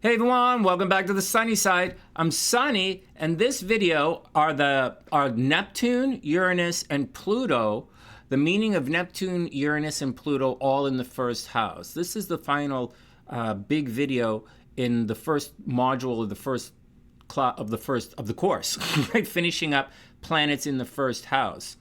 Hey everyone, welcome back to the Sunny Side. I'm Sonny, and this video are Neptune, Uranus, and Pluto. The meaning of Neptune, Uranus, and Pluto all in the first house. This is the final big video in the first module of the course, right? Finishing up planets in the first house.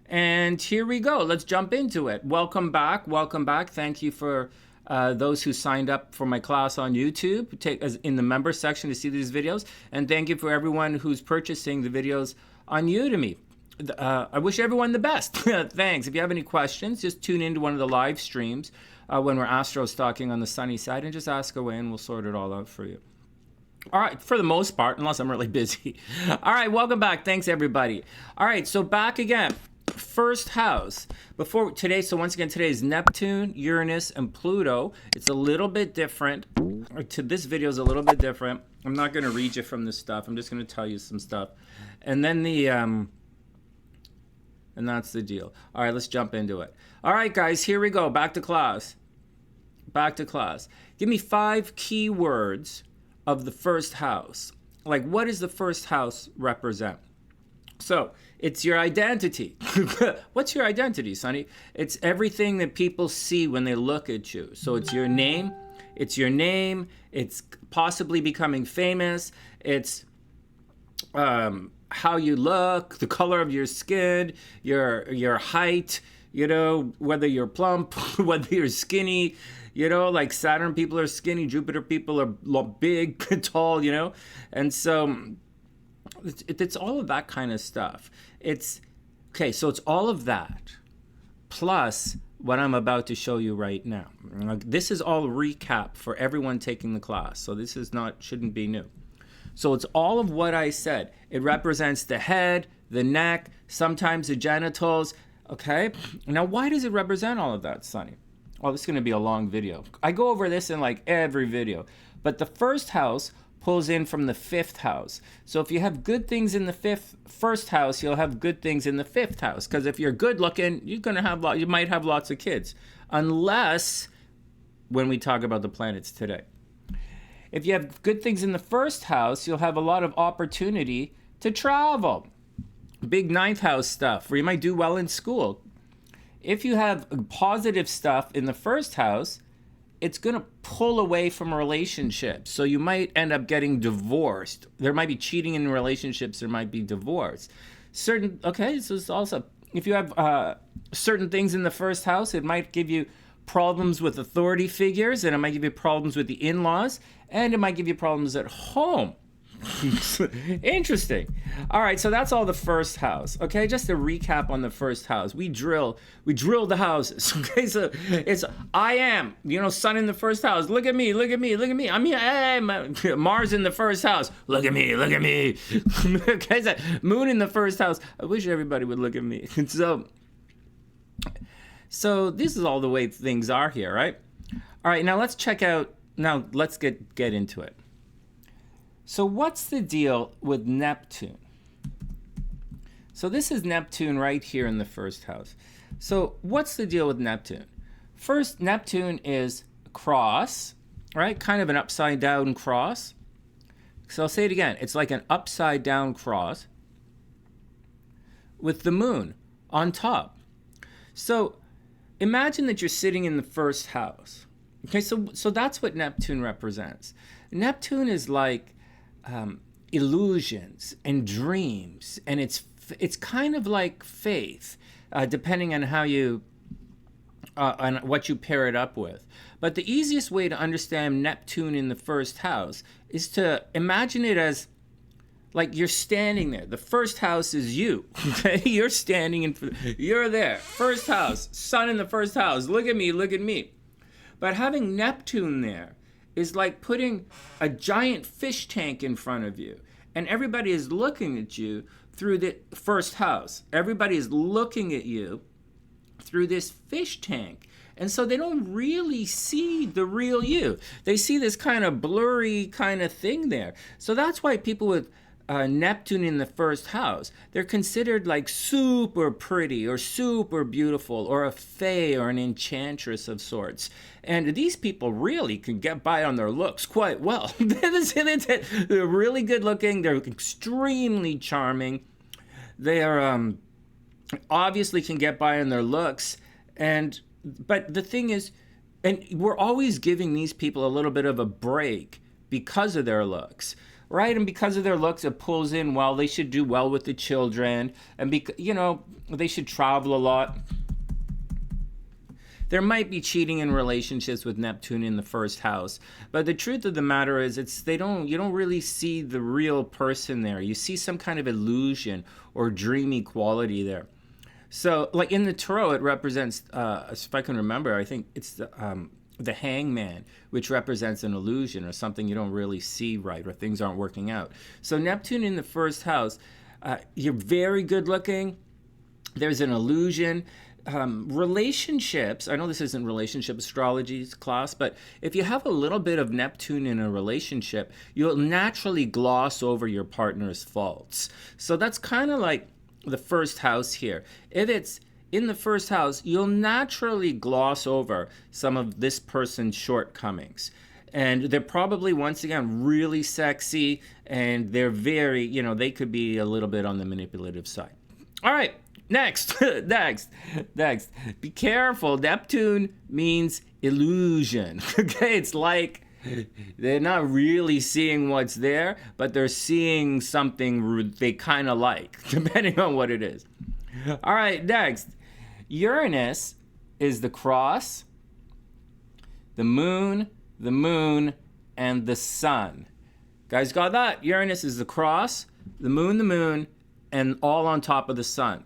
And here we go. Let's jump into it. Welcome back. Welcome back. Thank you for those who signed up for my class on YouTube, take as in the member section to see these videos. And thank you for everyone who's purchasing the videos on Udemy. I wish everyone the best. Thanks. If you have any questions, just tune into one of the live streams when we're Astros talking on the Sunny Side and just ask away and we'll sort it all out for you. All right, for the most part, unless I'm really busy. All right, welcome back. Thanks, everybody. All right, so back again. First house. Before today, so once again, today is Neptune, Uranus, and Pluto. It's a little bit different. This video is a little bit different. I'm not going to read you from this stuff. I'm just going to tell you some stuff. And then and that's the deal. All right, let's jump into it. All right, guys, here we go. Back to class. Back to class. Give me 5 key words of the first house. Like, what does the first house represent? So, it's your identity. What's your identity, Sonny? It's everything that people see when they look at you. So it's your name. It's possibly becoming famous. It's how you look, the color of your skin, your height, you know, whether you're plump, whether you're skinny, you know, like Saturn people are skinny, Jupiter people are big, tall, you know. And so it's all of that kind of stuff. Okay, so it's all of that, plus what I'm about to show you right now. This is all recap for everyone taking the class, so this shouldn't be new. So it's all of what I said. It represents the head, the neck, sometimes the genitals, okay? Now, why does it represent all of that, Sonny? Oh, this is going to be a long video. I go over this in like every video, but the first house pulls in from the 5th house. So if you have good things in the first house, you'll have good things in the 5th house. Because if you're good looking, you might have lots of kids. Unless when we talk about the planets today. If you have good things in the first house, you'll have a lot of opportunity to travel. Big 9th house stuff, where you might do well in school. If you have positive stuff in the first house, it's going to pull away from relationships. So you might end up getting divorced. There might be cheating in relationships. There might be divorce. So it's also, if you have certain things in the first house, it might give you problems with authority figures, and it might give you problems with the in-laws, and it might give you problems at home. Interesting. All right, so that's all the first house. Okay, just a recap on the first house. We drill the houses. Okay, so it's I am, sun in the first house. Look at me. I'm here. Hey, Mars in the first house. Look at me. Okay, so moon in the first house. I wish everybody would look at me. So this is all the way things are here, right? All right, now let's check out. Now let's get into it. So what's the deal with Neptune? So this is Neptune right here in the first house. So what's the deal with Neptune? First, Neptune is a cross, right? Kind of an upside down cross. So I'll say it again. It's like an upside down cross with the moon on top. So imagine that you're sitting in the first house. Okay, so that's what Neptune represents. Neptune is like illusions and dreams, and it's kind of like faith, depending on how you on what you pair it up with. But the easiest way to understand Neptune in the first house is to imagine it as like you're standing there. The first house is you. Okay, you're standing you're there. First house, sun in the first house. Look at me. But having Neptune there is like putting a giant fish tank in front of you, and everybody is looking at you through the first house. Everybody is looking at you through this fish tank, and so they don't really see the real you. They see this kind of blurry kind of thing there. So that's why people with Neptune in the first house, they're considered like super pretty or super beautiful or a fae or an enchantress of sorts. And these people really can get by on their looks quite well. They're really good looking. They're extremely charming. They are obviously can get by on their looks. But the thing is, and we're always giving these people a little bit of a break because of their looks, right? And because of their looks, it pulls in, well, they should do well with the children, and they should travel a lot. There might be cheating in relationships with Neptune in the first house, but the truth of the matter is, you don't really see the real person there. You see some kind of illusion or dreamy quality there. So, like in the tarot, it represents, if I can remember, I think it's the hangman, which represents an illusion or something you don't really see right, or things aren't working out. So Neptune in the first house, you're very good looking. There's an illusion. Relationships, I know this isn't relationship astrology class, but if you have a little bit of Neptune in a relationship, you'll naturally gloss over your partner's faults. So that's kind of like the first house here. If it's in the first house, you'll naturally gloss over some of this person's shortcomings. And they're probably, once again, really sexy, and they're very, they could be a little bit on the manipulative side. All right, next. Be careful. Neptune means illusion. Okay, it's like they're not really seeing what's there, but they're seeing something they kind of like, depending on what it is. All right, next. Uranus is the cross, the moon, and the sun. Guys, got that? Uranus is the cross, the moon, and all on top of the sun.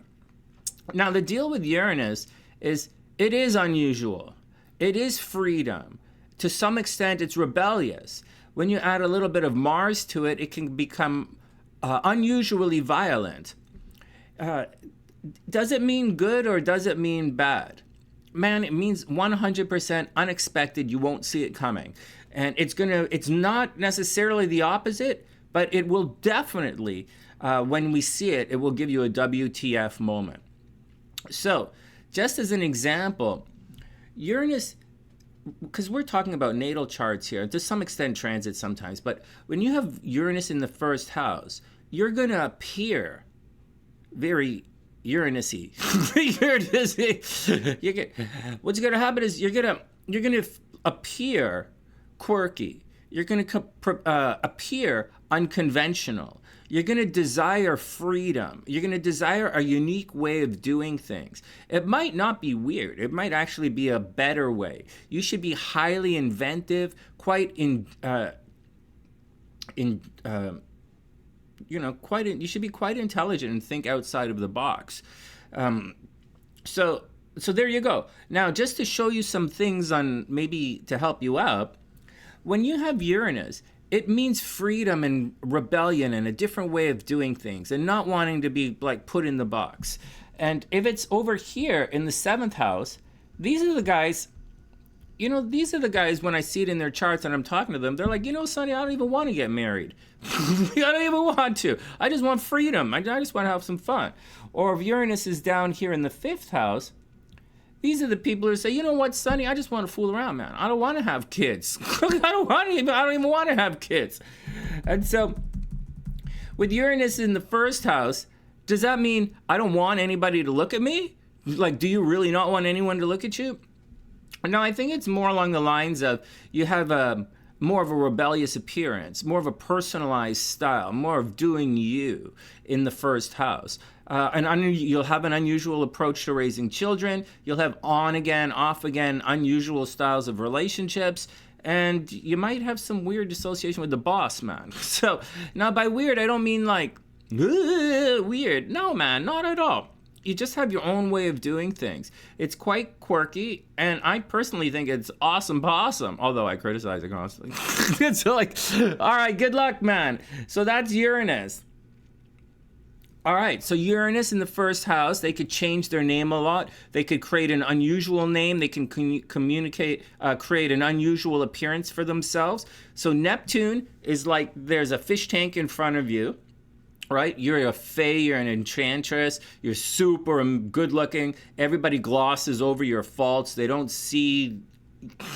Now, the deal with Uranus is it is unusual. It is freedom. To some extent, it's rebellious. When you add a little bit of Mars to it, it can become unusually violent. Does it mean good or does it mean bad? Man, it means 100% unexpected. You won't see it coming. And it's not necessarily the opposite, but it will definitely, when we see it, it will give you a WTF moment. So, just as an example, Uranus, because we're talking about natal charts here, to some extent transit sometimes, but when you have Uranus in the first house, you're going to appear very Uranus-y. What's going to happen is you're going to appear quirky. You're going to appear unconventional. You're going to desire freedom. You're going to desire a unique way of doing things. It might not be weird. It might actually be a better way. You should be highly inventive, you should be quite intelligent and think outside of the box. So there you go. Now, just to show you some things on maybe to help you out, when you have Uranus, it means freedom and rebellion and a different way of doing things and not wanting to be like put in the box. And if it's over here in the 7th house, these are the guys when I see it in their charts and I'm talking to them, they're like, Sonny, I don't even want to get married. I don't even want to. I just want freedom. I just want to have some fun. Or if Uranus is down here in the 5th house, these are the people who say, you know what, Sonny, I just want to fool around, man. I don't want to have kids. I don't even want to have kids. And so with Uranus in the 1st house, does that mean I don't want anybody to look at me? Like, do you really not want anyone to look at you? No, I think it's more along the lines of you have more of a rebellious appearance, more of a personalized style, more of doing you in the 1st house. You'll have an unusual approach to raising children. You'll have on again, off again, unusual styles of relationships. And you might have some weird association with the boss, man. So now by weird, I don't mean like weird. No, man, not at all. You just have your own way of doing things. It's quite quirky, and I personally think it's awesome possum, although I criticize it constantly. It's like, all right, good luck, man. So that's Uranus. All right, so Uranus in the 1st house, they could change their name a lot. They could create an unusual name. They can create an unusual appearance for themselves. So Neptune is like there's a fish tank in front of you, right? You're a fae, you're an enchantress, you're super good looking. Everybody glosses over your faults. They don't see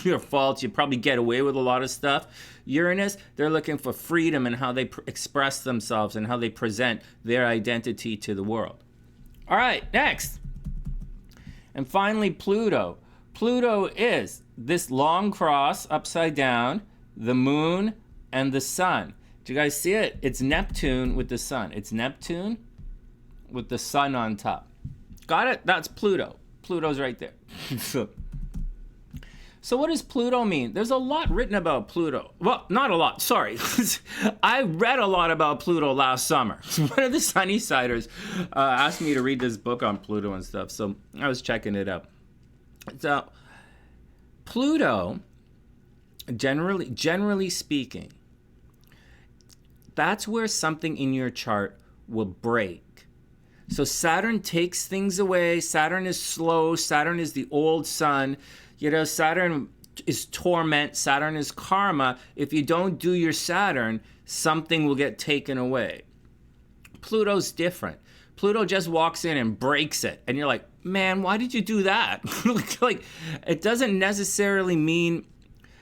your faults. You probably get away with a lot of stuff. Uranus, they're looking for freedom and how they express themselves and how they present their identity to the world. All right, next. And finally, Pluto. Pluto is this long cross upside down, the moon and the sun. Do you guys see it? It's Neptune with the sun. It's Neptune with the sun on top. Got it? That's Pluto. Pluto's right there. So what does Pluto mean? There's a lot written about Pluto. Well, not a lot, sorry. I read a lot about Pluto last summer. One of the Sunnysiders asked me to read this book on Pluto and stuff, so I was checking it out. So Pluto, generally speaking, that's where something in your chart will break. So Saturn takes things away. Saturn is slow. Saturn is the old sun. You know, Saturn is torment. Saturn is karma. If you don't do your Saturn, something will get taken away. Pluto's different. Pluto just walks in and breaks it. And you're like, man, why did you do that? Like, it doesn't necessarily mean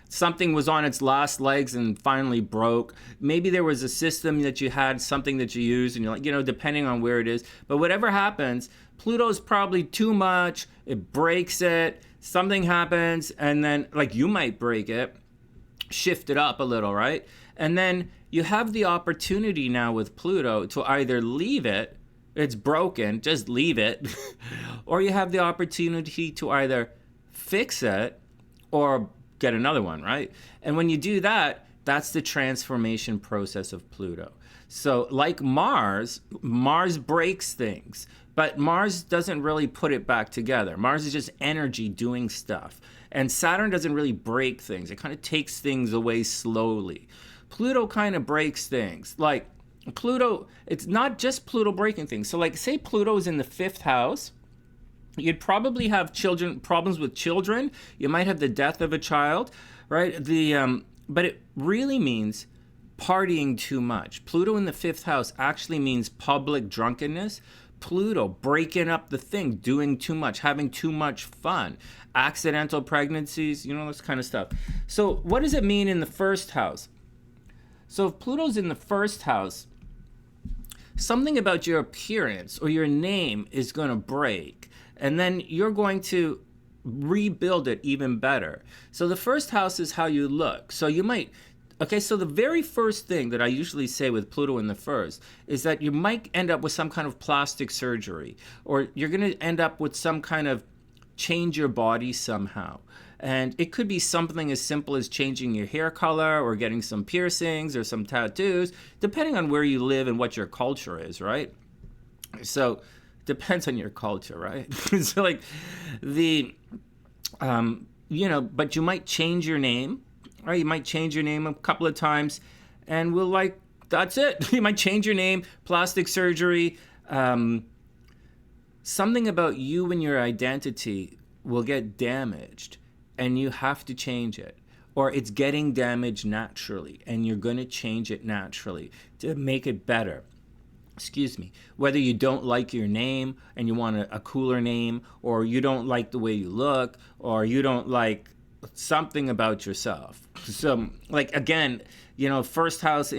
something was on its last legs and finally broke. Maybe there was a system that you had, something that you used, and you're like, you know, depending on where it is. But whatever happens, Pluto's probably too much. It breaks it. Something happens, and then, like, you might break it, shift it up a little, right? And then you have the opportunity now with Pluto to either leave it, it's broken, just leave it, or you have the opportunity to either fix it or get another one, right? And when you do that, that's the transformation process of Pluto. So like Mars breaks things, but Mars doesn't really put it back together. Mars is just energy doing stuff. And Saturn doesn't really break things. It kind of takes things away slowly. Pluto kind of breaks things. Like Pluto, it's not just Pluto breaking things. So like say Pluto's in the 5th house, you'd probably have problems with children. You might have the death of a child, right? But it really means partying too much. Pluto in the 5th house actually means public drunkenness. Pluto breaking up the thing, doing too much, having too much fun, accidental pregnancies, you know, this kind of stuff. So what does it mean in the 1st house? So if Pluto's in the 1st house, something about your appearance or your name is going to break. And then you're going to rebuild it even better. So the 1st house is how you look. So you might, okay, so the very first thing that I usually say with Pluto in the 1st is that you might end up with some kind of plastic surgery, or you're going to end up with some kind of change your body somehow. And it could be something as simple as changing your hair color or getting some piercings or some tattoos, depending on where you live and what your culture is, right? So depends on your culture, right? So like but you might change your name, right? You might change your name a couple of times and we'll like, that's it. You might change your name, plastic surgery, something about you and your identity will get damaged and you have to change it. Or it's getting damaged naturally and you're going to change it naturally to make it better. Excuse me, whether you don't like your name and you want a cooler name, or you don't like the way you look, or you don't like something about yourself. So like, again, you know, 1st house,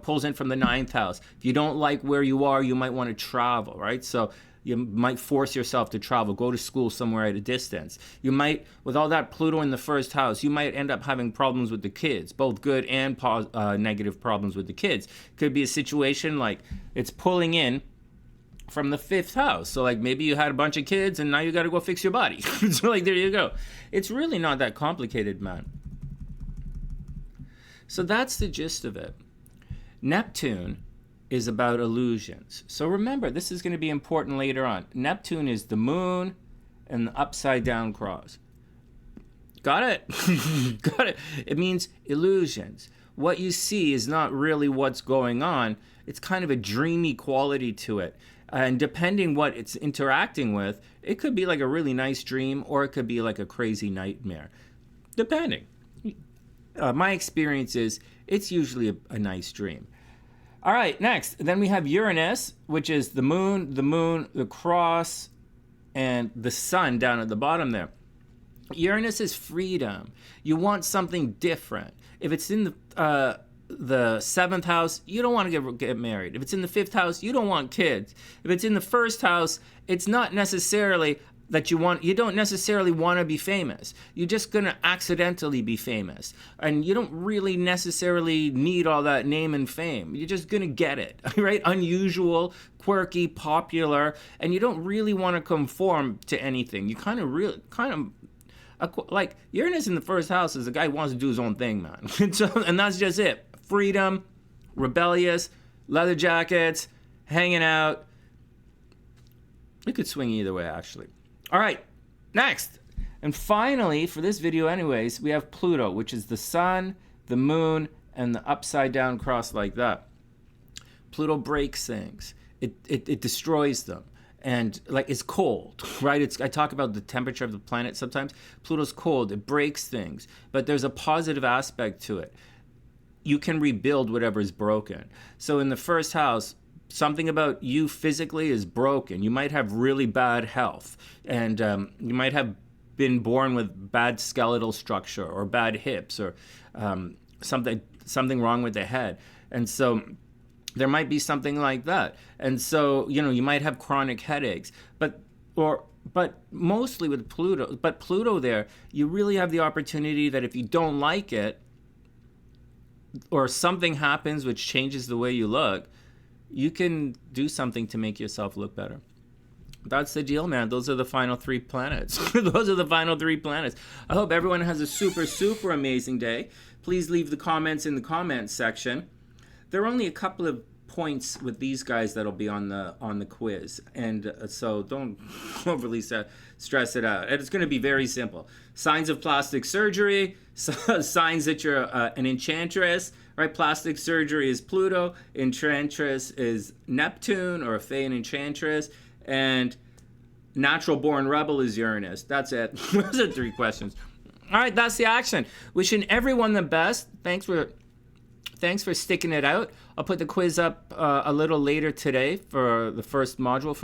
pulls in from the 9th house. If you don't like where you are, you might want to travel, right? So you might force yourself to travel, go to school somewhere at a distance. You might, with all that Pluto in the 1st house, you might end up having problems with the kids, both good and negative problems with the kids. Could be a situation like it's pulling in from the 5th house. So like maybe you had a bunch of kids and now you got to go fix your body. So like, there you go. It's really not that complicated, man. So that's the gist of it. Neptune is about illusions. So remember, this is going to be important later on. Neptune is the moon and the upside down cross. Got it? Got it. It means illusions. What you see is not really what's going on. It's kind of a dreamy quality to it. And depending what it's interacting with, it could be like a really nice dream or it could be like a crazy nightmare. Depending. My experience is it's usually a nice dream. All right, next. Then we have Uranus, which is the moon, the cross, and the sun down at the bottom there. Uranus is freedom. You want something different. If it's in the seventh house, you don't want to get married. If it's in the fifth house, you don't want kids. If it's in the first house, it's not necessarily that you don't necessarily want to be famous. You're just going to accidentally be famous. And you don't really necessarily need all that name and fame. You're just going to get it, right? Unusual, quirky, popular, and you don't really want to conform to anything. You like Uranus in the first house is a guy who wants to do his own thing, man. And that's just it. Freedom, rebellious, leather jackets, hanging out. It could swing either way, actually. All right, next. And finally, for this video anyways, we have Pluto, which is the sun, the moon, and the upside down cross like that. Pluto breaks things. It destroys them. And like it's cold, right? I talk about the temperature of the planet sometimes. Pluto's cold, it breaks things, but there's a positive aspect to it. You can rebuild whatever is broken. So in the first house, something about you physically is broken. You might have really bad health, and you might have been born with bad skeletal structure or bad hips or something wrong with the head. And so there might be something like that. And so, you might have chronic headaches, but mostly with Pluto there, you really have the opportunity that if you don't like it or something happens which changes the way you look, you can do something to make yourself look better. That's the deal, man. Those are the final 3 planets. Those are the final 3 planets. I hope everyone has a super, super amazing day. Please leave the comments in the comments section. There are only a couple of points with these guys that'll be on the quiz, and so don't overly stress it out. And it's going to be very simple. Signs of plastic surgery, signs that you're an enchantress, right? Plastic surgery is Pluto, enchantress is Neptune, or a fae and enchantress, and natural born rebel is Uranus. That's it. Those are 3 questions. All right, that's the action. Wishing everyone the best. Thanks for sticking it out. I'll put the quiz up a little later today for the first module,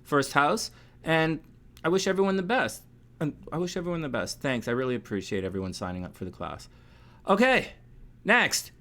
first house. And I wish everyone the best. Thanks. I really appreciate everyone signing up for the class. Okay, next.